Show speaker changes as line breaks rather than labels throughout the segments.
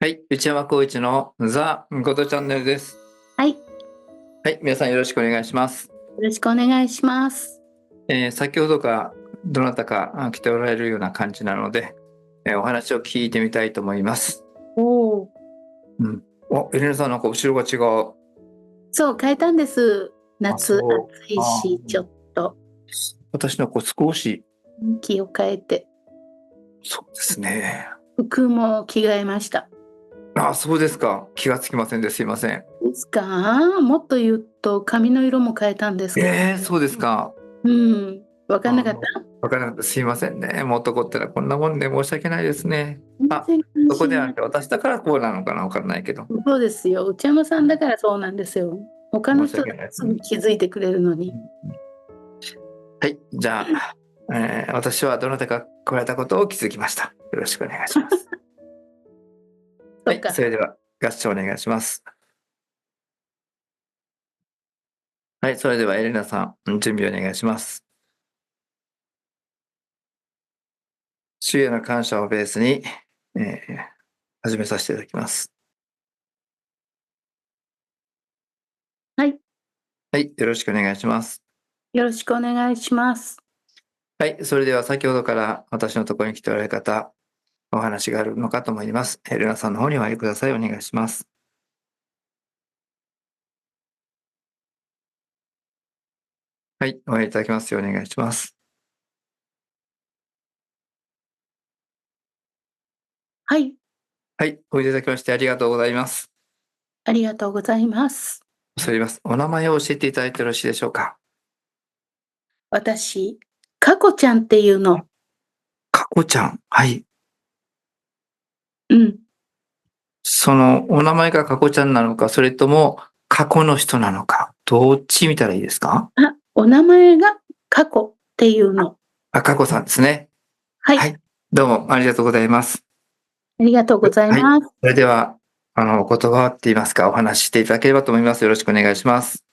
はい、内山浩一のザ・ゴトチャンネルです。
はい、よ
はい、皆さんよろしくお願いします。
ろしくお願いします。
先ほどからどなたか来ておられるような感じなので、お話を聞いてみたいと思います。
おお。
エレナさんなんか後ろが違う。
そう、変えたんです。
あ、
夏
そう。
暑いし、ちょっと
私の少し、
天気を変えて、
そうですね。
服も着替えました。
そうですか。気がつきませんですいません。
ですか？もっと言うと髪の色も変えたんですけど。
そうですか。
わかんなかった？
わからなかった。すいませんね。もう男ってのはこんなもんで申し訳ないですね。
全然関
そこではなく
心ない。
て私だからこうなのかなわからないけど。
そうですよ。内山さんだからそうなんですよ。他の
申し
人だ
訳ないですね。
とすぐ気づいてくれるのに。
はい、じゃあ、私はどなたか来られたことを気づきました。よろしくお願いします。はい、
そっか。
それでは合唱お願いします。はい、それではエレナさん、準備お願いします。主への感謝をベースに、始めさせていただきます。
はい、
はい、よろしくお願いします。
よろしくお願いします。
はい、それでは先ほどから私のところに来ておられる方、お話があるのかと思います。エレナさんの方にお入りください。お願いします。はい、お入りいただきますようお願いします。
はい、
はい、おいでいただきましてありがとうございます。
ありがとうございます。
恐れ入ります。お名前を教えていただいてよろしいでしょうか。
私、かこちゃんっていうの。
かこちゃん。はい。
うん。
そのお名前がかこちゃんなのか、それとも過去の人なのか、どっち見たらいいですか？
お名前がかこっていうの。
かこさんですね。
はい、
はい。どうもありがとうございます。
ありがとうござい
はい。
ます。
それでは、お言葉って言いますか、お話ししていただければと思います。よろしくお願いします。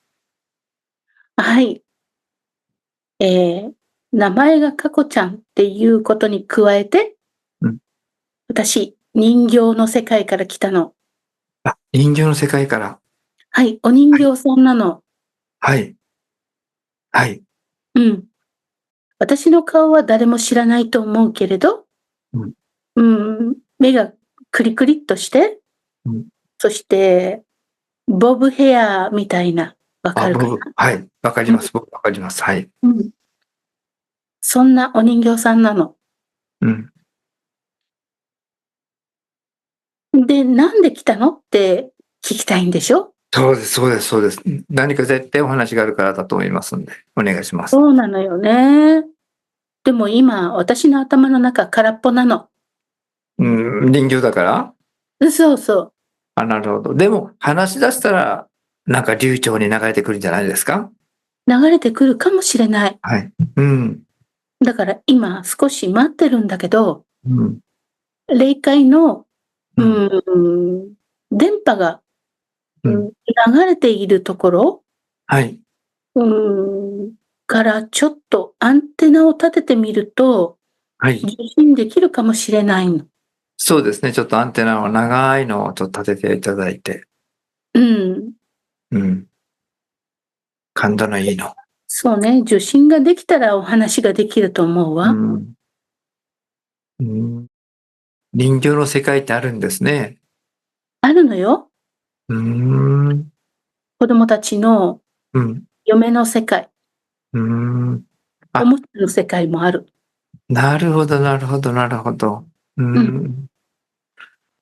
はい。えー名前がかこちゃんっていうことに加えて、
うん。
私、人形の世界から来たの。
人形の世界から。
はい、お人
はい。
形さんなの。
はい。はい。
うん。私の顔は誰も知らないと思うけれど、
うん。
目がクリクリっとして、
うん。
そして、ボブヘアみたいな、わかるかな？
はい。わかり
うん、
ます。僕わかります。はい。
うん。そんなお人形さんなの。
うん。
で、なんで来たのって聞きたいんでしょ？
そうですそうですそうです。何か絶対お話があるからだと思いますんで、お願いします。
そうなのよね。でも今、私の頭の中空っぽなの。
人形だから？
そうそう。
なるほど。でも、話し出したら、なんか流暢に流れてくるんじゃないですか？
流れてくるかもしれない。
はい。うん。
だから今少し待ってるんだけど、
うん。
霊界の、
うん。
電波が、
うん。
流れているところ、
はい。
うからちょっとアンテナを立ててみると、
はい。
受信できるかもしれないの。
そうですね。ちょっとアンテナの長いのをちょっと立てていただいて。
うん。
うん。感度のいいの。
そうね、受信ができたらお話ができると思うわ。
うん。うん。人形の世界ってあるんですね。
あるのよ。
うーん。
子供たちの
うん。
夢の世界、
うーん。
おもちゃの世界もある。
なるほどなるほどなるほど。
うん。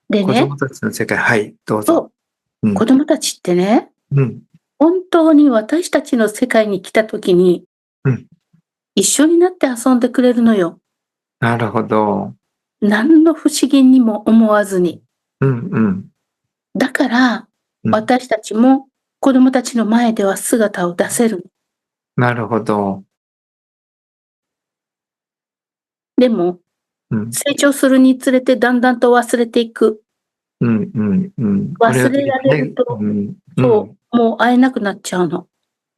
でね、
子供たちの世界、はい、どうぞ。
そう、
うん。
子供たちってね、
うん。
本当に私たちの世界に来た時に、
うん。
一緒になって遊んでくれるのよ。
なるほど。
何の不思議にも思わずに。
うんうん。
だから、
うん。
私たちも子供たちの前では姿を出せる。
なるほど。
でも、
うん。
成長するにつれてだんだんと忘れていく。
うんうんうん。これはで
忘れられる
ね、
と、
うん、うん、
そう、もう会えなくなっちゃうの。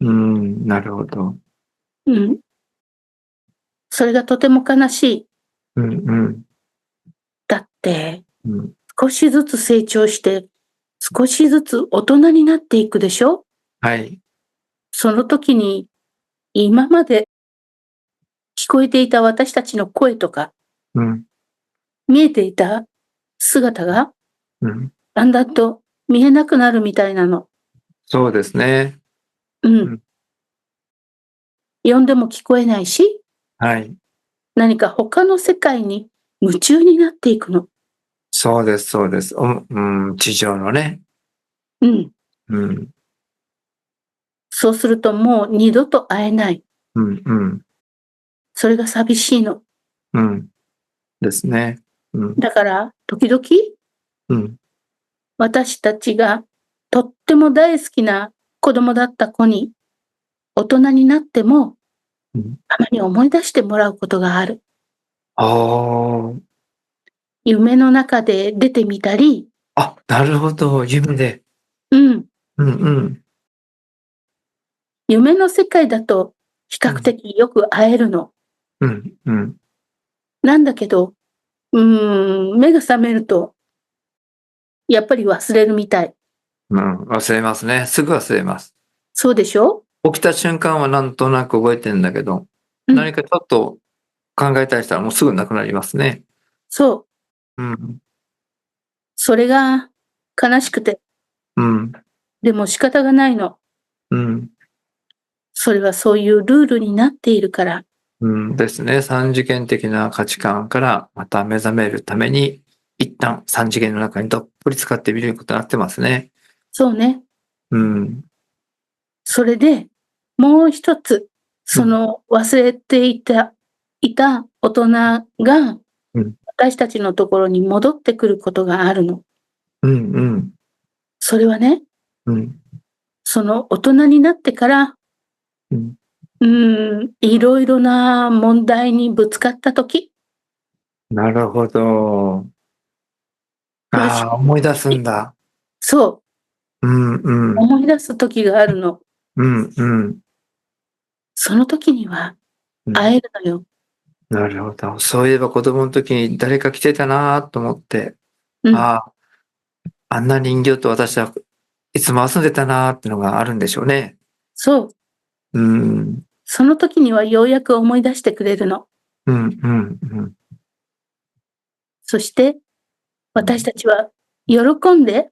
うん、なるほど。
うん。それがとても悲しい。
うんうん、
だって、
うん。
少しずつ成長して、少しずつ大人になっていくでしょ？
はい。
その時に、今まで聞こえていた私たちの声とか、
うん。
見えていた姿が、
うん。
だんだんと見えなくなるみたいなの。
そうですね。
うん。
うん。
呼んでも聞こえないし、
はい。
何か他の世界に夢中になっていくの。
そうですそうです。地上のね。
うん。
うん。
そうするともう二度と会えない。
うんうん。
それが寂しいの。
うん。ですね。うん。
だから時々、
うん。
私たちがとっても大好きな子供だった子に、大人になっても
うん。
たまに思い出してもらうことがある。
ああ。
夢の中で出てみたり、
あ、なるほど、夢で。
うん、
うんうん。
夢の世界だと比較
うん。
的よく会えるの。
うんうん。
なんだけど、目が覚めるとやっぱり忘れるみたい。
うん、忘れますね。すぐ忘れます。
そうでしょ？
起きた瞬間はなんとなく覚えてんだけど、
うん、
何かちょっと考えたりしたらもうすぐなくなりますね。
そう。
うん。
それが悲しくて、
うん。
でも仕方がないの。
うん。
それはそういうルールになっているから。
うん、ですね。三次元的な価値観からまた目覚めるために、一旦三次元の中にどっぷり使ってみることになってますね。
そうね。
うん。
それで、もう一つ、
うん。
その忘れていた大人が、
うん。
私たちのところに戻ってくることがあるの。
うんうん。
それはね、
うん。
その大人になってから、
うん。
いろいろな問題にぶつかった時、
なるほど。ああ、
正直
思い出すんだ。
そう、
うんうん。
思い出す時があるの。
うんうん。
その時には
うん。
会えるのよ。
なるほど。そういえば子供の時に誰か来てたなと思って、
うん、
ああ、あんな人形と私はいつも遊んでたなってのがあるんでしょうね。
そう。
うん。
その時にはようやく思い出してくれるの。
うんうんうん。
そして
うん。
私たちは喜んで、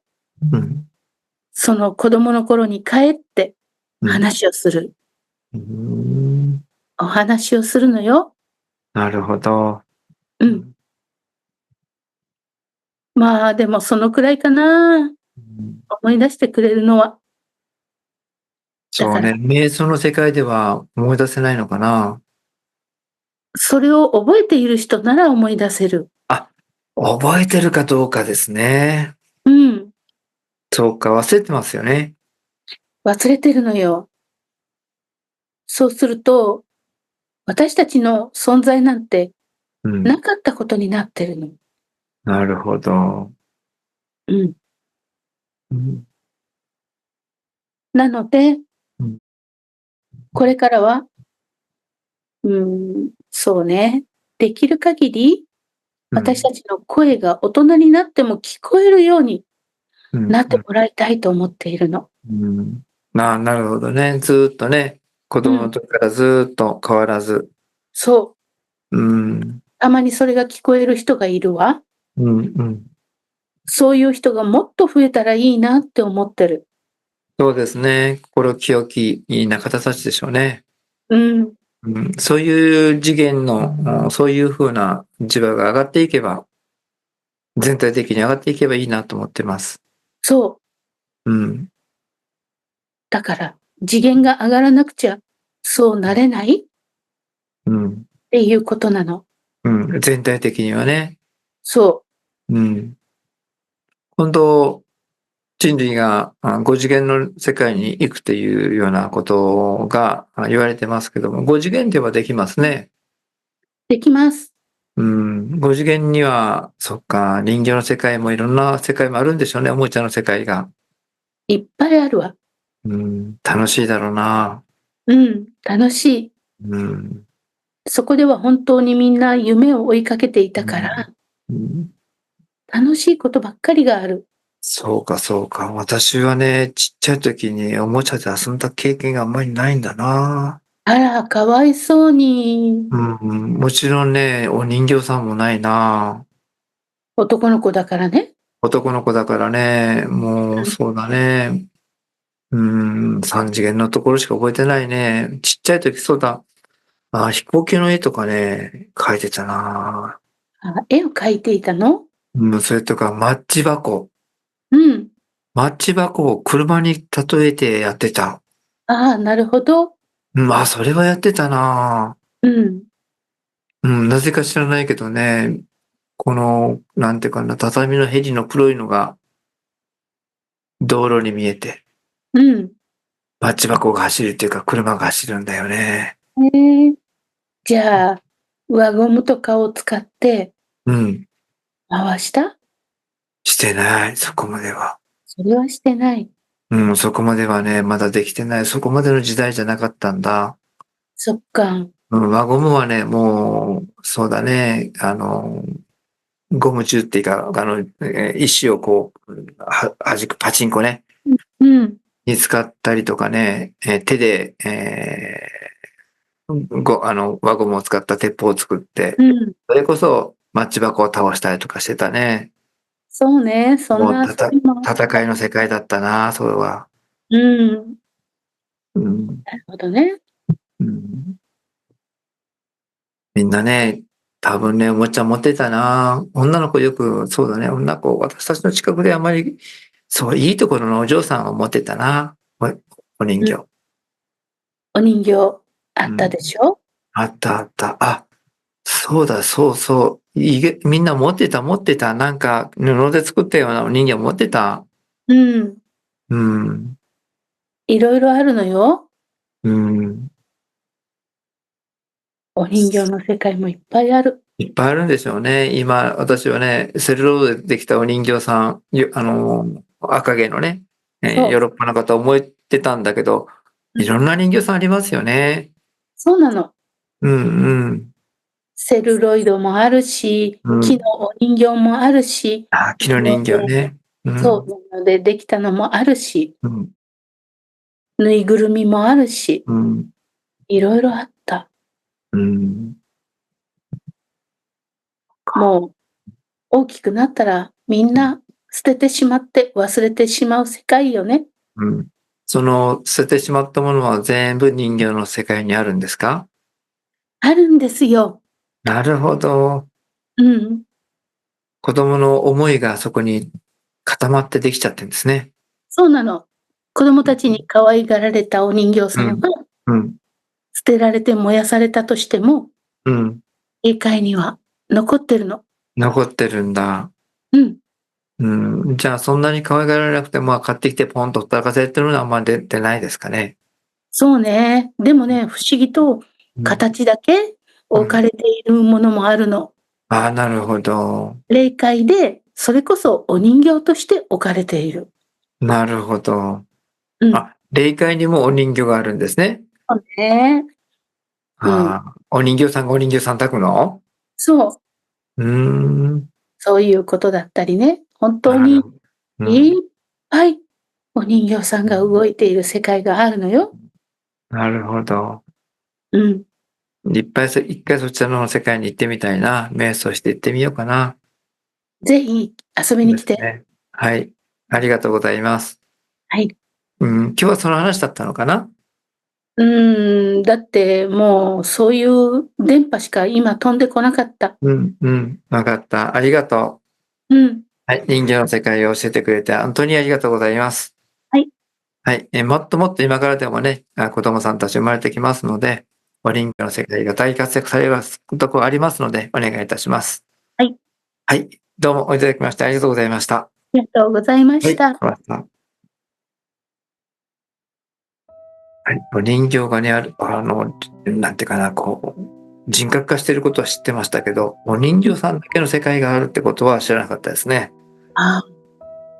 うん。
その子供の頃に帰って
うん。
話をする。
うーん。
お話をするのよ。
なるほど。
うん。
うん。
まあ、でもそのくらいかな。
うん。
思い出してくれるのは。だから、
そうね、瞑想の世界では思い出せないのかな。
それを覚えている人なら思い出せる。
あ、覚えてるかどうかですね。
うん、
そうか、忘れてますよね。
忘れてるのよ。そうすると、私たちの存在なんて
うん。
なかったことになってるの。
なるほど。
うん。
うん。
なので、
うん。
これからは、そうね、できる限り、
うん。
私たちの声が大人になっても聞こえるように
うんうん。
なってもらいたいと思っているの。
うん。なるほどね。ずっとね、子供の
うん、
時からずっと変わらず。
そう。
うん。
たまにそれが聞こえる人がいるわ。
うんうん。
そういう人がもっと増えたらいいなって思ってる。
そうですね。心清きいい仲間たちでしょうね。
うん、
うん、そういう次元の、そういう風な磁場が上がっていけば、全体的に上がっていけばいいなと思ってます。
そう。
うん。
だから、次元が上がらなくちゃ、そうなれないっ
うん。
ていうことなの。
うん。全体的にはね。
そ
うん。本当、人類が5次元の世界に行くっていうようなことが言われてますけども、5次元ではできますね。
う。できます。
うん。5次元には、そっか、人形の世界もいろんな世界もあるんでしょうね、おもちゃの世界が。
いっぱいあるわ。
うん。楽しいだろうな。
うん、楽しい。
うん。
そこでは本当にみんな夢を追いかけていた
うん。
から、
うん。
楽しいことばっかりがある。
そうか、そうか。私はね、ちっちゃい時におもちゃで遊んだ経験があんまりないんだな。
あら、かわいそうに。
もちろんね、お人形さんもないな。
男の子だからね。
男の子だからね、もうそうだね。三次元のところしか覚えてないね。ちっちゃい時そうだ。飛行機の絵とかね、描いてたな。
絵を描いていたの？
それとか、マッチ箱。
うん。
マッチ箱を車に例えてやってた。
ああ、なるほど。
それはやってたな。
うん。
なぜか知らないけどね、この、なんていうかな、畳のヘリの黒いのが道路に見えて、
うん。
マッチ箱が走るっていうか車が走るんだよね。
へえ。じゃあ、輪ゴムとかを使って
うん。
回した？
してない、そこまでは。
それはしてない。
そこまではね、まだできてない。そこまでの時代じゃなかったんだ。
そっか。
輪ゴムはね、もう、そうだね、ゴム銃っていうか、石をこう、弾くパチンコね、
うん。
に使ったりとかね、手で、輪ゴムを使った鉄砲を作って、
うん。
それこそマッチ箱を倒したりとかしてたね。
そうね、そんな遊びもあった。
戦いの世界だったな、それは。
うん。
うん。
なるほどね。
うん。みんなね、多分ね、おもちゃ持ってたな。女の子よく、そうだね、女の子、私たちの近くであまり、そう、いいところのお嬢さんを持ってたな。お人
うん。
形。
お人形あった
うん。
でしょ？
あったあった。そうだ、そうそう。みんな持ってた、持ってた。なんか、布で作ったようなお人形持ってた。
うん。
うん。
いろいろあるのよ。
うん。
お人形の世界もいっぱいある。
いっぱいあるんでしょうね。今、私はね、セルロードでできたお人形さん、赤毛のね、ヨー
そう。
ロッパの方覚えてたんだけど、
うん。
いろんな人形さんありますよね。
そうなの。
うんうん。
セルロイドもあるし、
うん。
木のお人形もあるし、
木の人形ね。う
そう、
ん。
布でできたのもあるし、
うん。
ぬいぐるみもあるし、
うん。
いろいろあった。
うん。
もう大きくなったらみんな捨ててしまって忘れてしまう世界よね。
うん。その捨ててしまったものは全部人形の世界にあるんですか？
あるんですよ。
なるほど。
うん。
子供の思いがそこに固まってできちゃってるんですね。
そうなの。子供たちに可愛がられたお人形
うん。
さんが
うん。
捨てられて燃やされたとしても、
うん。
家界には残ってるの。
残ってるんだ。
うん。
じゃあそんなに可愛がられなくても、買ってきてポンとほったらかせてるのはあんま出てないですかね。
そうね。でもね、不思議と
うん。
形だけ置か
うん。
れているものもあるの。
なるほど。
霊界で、それこそお人形として置かれている。
なるほど。
うん。
霊界にもお人形があるんですね。
そうね。うん。
お人形さんがお人形さん炊くの？
そう。
うーん。
そういうことだったりね。本当に
なるほど。うん。
いっぱいお人形さんが動いている世界があるのよ。
なるほど。
うん。
一回そちらの世界に行ってみたいな。瞑想して行ってみようかな。
ぜひ遊びに来て。
ですね。はい。ありがとうございます。
はい。
今日はその話だったのかな？
だってもうそういう電波しか今飛んでこなかった。
わかった。ありがと
うん。
う。はい。人間の世界を教えてくれて本当にありがとうございます。
はい。
はい。もっともっと今からでもね、子供さんたち生まれてきますので、お人形の世界が大活躍されるところありますので、お願いいたします。
はい。
はい。どうもおいただきましてありがとうございました。
ありがとうございま
はい。
した。
はい。お人形がね、なんていうかな、こう、人格化していることは知ってましたけど、お人形さんだけの世界があるってことは知らなかったですね。
ああ、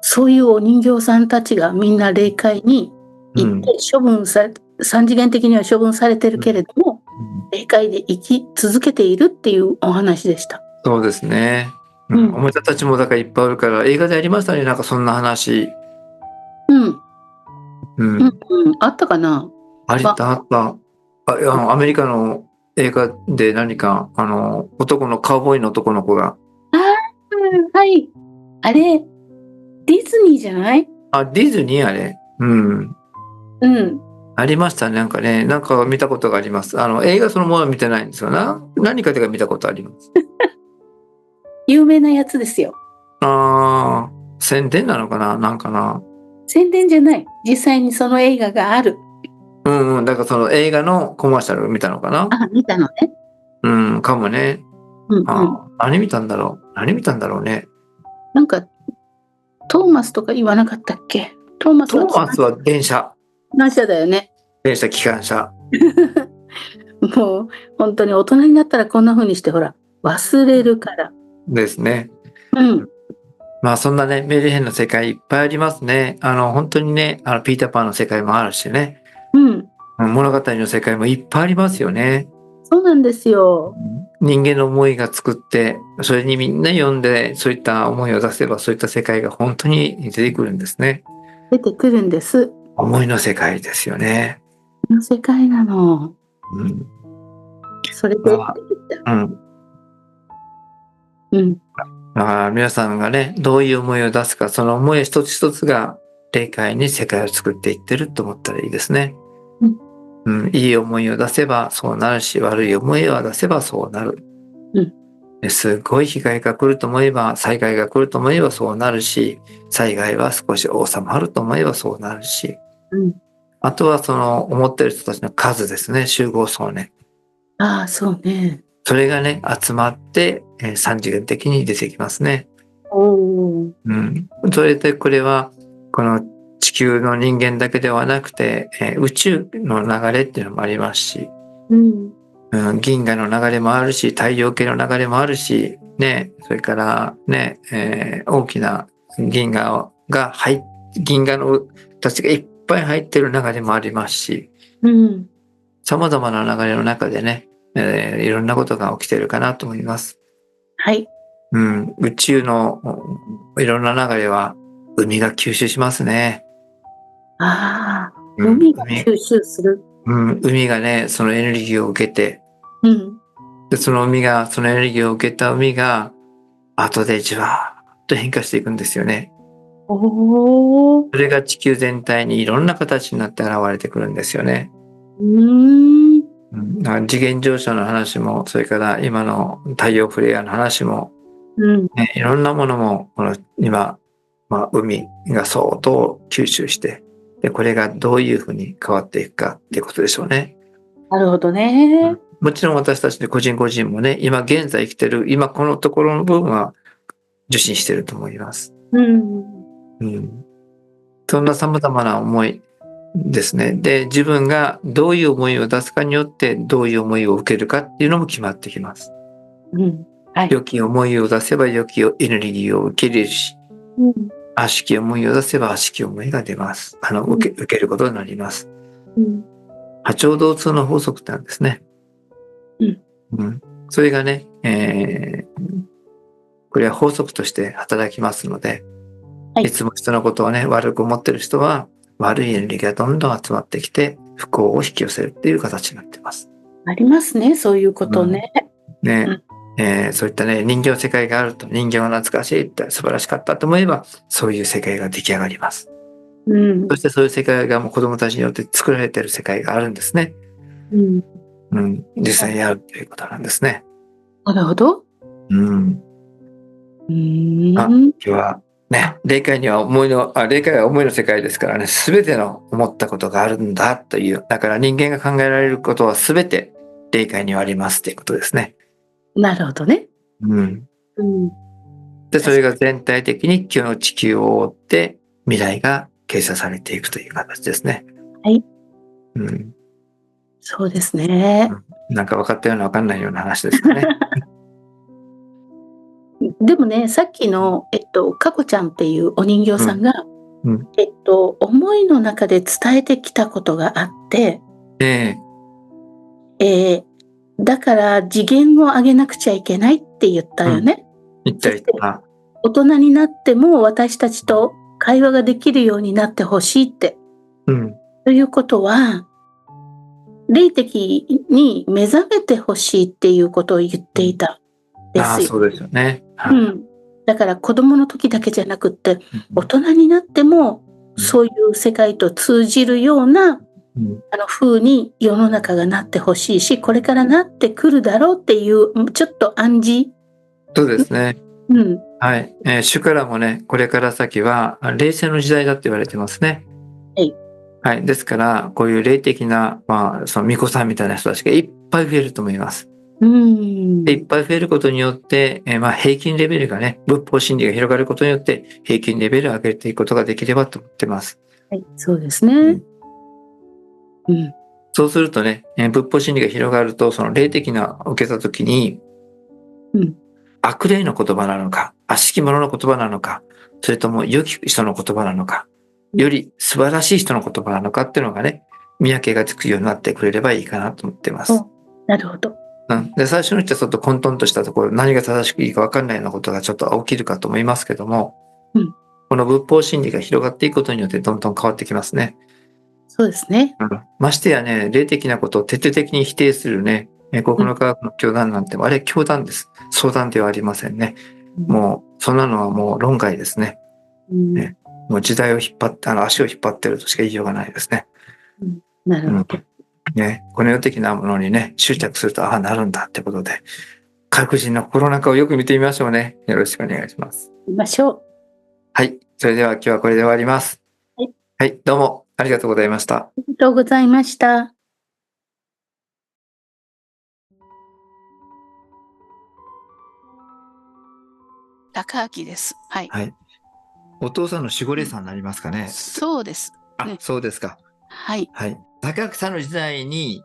そういうお人形さんたちがみんな霊界に行って三次元的には処分されてるけれども、霊界で生き続けているっていうお話でした。
そうですね。おもちゃたちもだからいっぱいあるから、映画でありましたね、なんかそんな話。
あったかな。
あった。アメリカの映画で何か、男のカウボーイの男の子が。
はい。あれ、ディズニーじゃない？
ディズニーあれ。ありましたね。なんかね、なんか見たことがあります。映画そのものは見てないんですよな。何かで見たことあります。
有名なやつですよ。
宣伝なのかななんかな。
宣伝じゃない。実際にその映画がある。
だからその映画のコマーシャルを見たのかな。
見たのね。
かもね。何見たんだろうね。
なんか、トーマスとか言わなかったっけ？トーマス
は電車。
電車だよね。
電車、機関車。
もう、本当に大人になったらこんな風にして、ほら、忘れるから。
ですね。そんなね、メルヘンの世界いっぱいありますね。本当にね、ピーターパンの世界もあるしね。物語の世界もいっぱいありますよね。
そうなんですよ。
人間の思いが作って、それにみんな読んで、そういった思いを出せば、そういった世界が本当に出てくるんですね。
出てくるんです。
思いの世界ですよね。
の世界なの。それで、
皆さんがね、どういう思いを出すか、その思い一つ一つが霊界に世界を作っていってると思ったらいいですね。いい思いを出せばそうなるし、悪い思いを出せばそうなる。すごい被害が来ると思えば、災害が来ると思えばそうなるし、災害は少し収まると思えばそうなるし、あとはその思ってる人たちの数ですね、集合層ね。
そうね。
それがね、集まって、三次元的に出てきますね。それでこれは、この地球の人間だけではなくて、宇宙の流れっていうのもありますし、銀河の流れもあるし、太陽系の流れもあるし、ね、それからね、大きな銀河のたちがいっぱい入ってる流れもありますし、様々な流れの中でね、いろんなことが起きてるかなと思います。宇宙のいろんな流れは海が吸収しますね。
海が吸収する。
海がね、そのエネルギーを受けて、でそのエネルギーを受けた海が、後でじわーっと変化していくんですよね。それが地球全体にいろんな形になって現れてくるんですよね。次元上昇の話も、それから今の太陽フレアの話も、いろんなものも、今、海が相当吸収して、で、これがどういうふうに変わっていくかっていうことでしょうね。
なるほどね。
もちろん私たち個人もね、今現在生きてる、今このところの部分は受信してると思います。そんな様々な思いですね。で、自分がどういう思いを出すかによって、どういう思いを受けるかっていうのも決まってきます。良き思いを出せば良きエネルギーを受け入れるし、悪しき思いを出せば悪しき思いが出ます。受けることになります。波長動通の法則ってあるんですね。それがね、これは法則として働きますので、いつも人のことをね、悪く思ってる人は、悪いエネルギーがどんどん集まってきて、不幸を引き寄せるっていう形になってます。
ありますね、そういうことね。
そういったね、人形の世界があると、人形が懐かしいって素晴らしかったと思えば、そういう世界が出来上がります。そしてそういう世界がもう子供たちによって作られている世界があるんですね。実際にあるということなんですね。
なるほど。
今日はね、霊界は思いの世界ですからね、すべての思ったことがあるんだという、だから人間が考えられることはすべて霊界にはありますということですね。
なるほどね。
で、それが全体的に今日の地球を覆って未来が形成されていくという形ですね。
そうですね。
なんか分かったような分かんないような話ですかね。
でもね、さっきの、かこちゃんっていうお人形さんが、思いの中で伝えてきたことがあって、だから次元を上げなくちゃいけないって言ったよね。
言ったりとか。
大人になっても私たちと会話ができるようになってほしいって。
うん。
ということは、霊的に目覚めてほしいっていうことを言っていたんで
ああ、
すよ。
そうですよね。はい。
うん。だから子供の時だけじゃなくって、
うん
大人になっても、そういう世界と通じるような、
うん
風に世の中がなってほしいし、これからなってくるだろうっていう、ちょっと暗示。
そうですね。
うん。
はい。主からもね、これから先は霊性の時代だって言われてますね。
はい。
はい。ですから、こういう霊的な、その巫女さんみたいな人たちがいっぱい増えると思います。でいっぱい増えることによって、平均レベルがね、仏法真理が広がることによって、平均レベルを上げていくことができればと思ってます。
はい、そうですね。うん。
そうするとね、仏法真理が広がると、その霊的な受けたときに、
うん。
悪霊の言葉なのか、悪しき者の言葉なのか、それとも良き人の言葉なのか、より素晴らしい人の言葉なのかっていうのがね、見分けがつくようになってくれればいいかなと思ってます。
なるほど。
で、最初のうちはちょっと混沌としたところ、何が正しくいいか分かんないようなことがちょっと起きるかと思いますけども、この仏法真理が広がっていくことによってどんどん変わってきますね。
そうですね。
ましてやね、霊的なことを徹底的に否定するね、国の科学の教団なんて、あれ教団です。相談ではありませんね。もう、そんなのはもう論外ですね。もう時代を引っ張って、足を引っ張ってるとしか言いようがないですね。
なるほど。
ね、この世的なものにね、執着すると、ああ、なるんだってことで、各人の心の中をよく見てみましょうね。よろしくお願いします。
見ましょう。
はい。それでは今日はこれで終わります。
はい。
はい。どうもありがとうございました。
ありがとうございました。
高明です。はい。
はい。お父さんの守護霊さんになりますかね。
そうです。
あ、そうですか。
はい。
はい。高明さんの時代に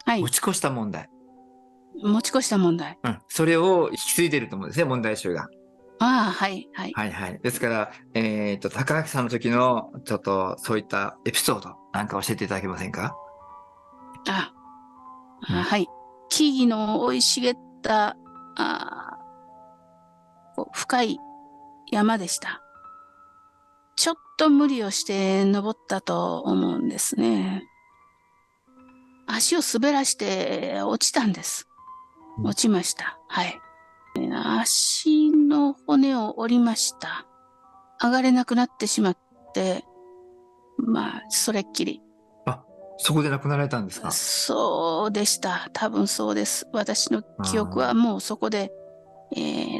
はい。
持ち越した問題。
持ち越した問題。
それを引き継いでると思うんですね、問題集が。
ああ、はい、はい。
はいはい。ですから、高明さんの時の、ちょっと、そういったエピソードなんか教えていただけませんか？
はい。木々の生い茂った、深い山でした。ちょっと無理をして登ったと思うんですね。足を滑らして落ちたんです。落ちました。はい。足の骨を折りました。上がれなくなってしまって、それっきり。
あ、そこで亡くなられたんですか？
そうでした。多分そうです。私の記憶はもうそこで、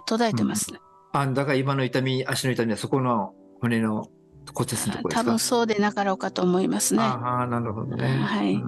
途絶えてますね。
だから今の痛み、足の痛みはそこの骨の骨折のところですか？
多分そうでなかろうかと思いますね。
なるほどね。
はい。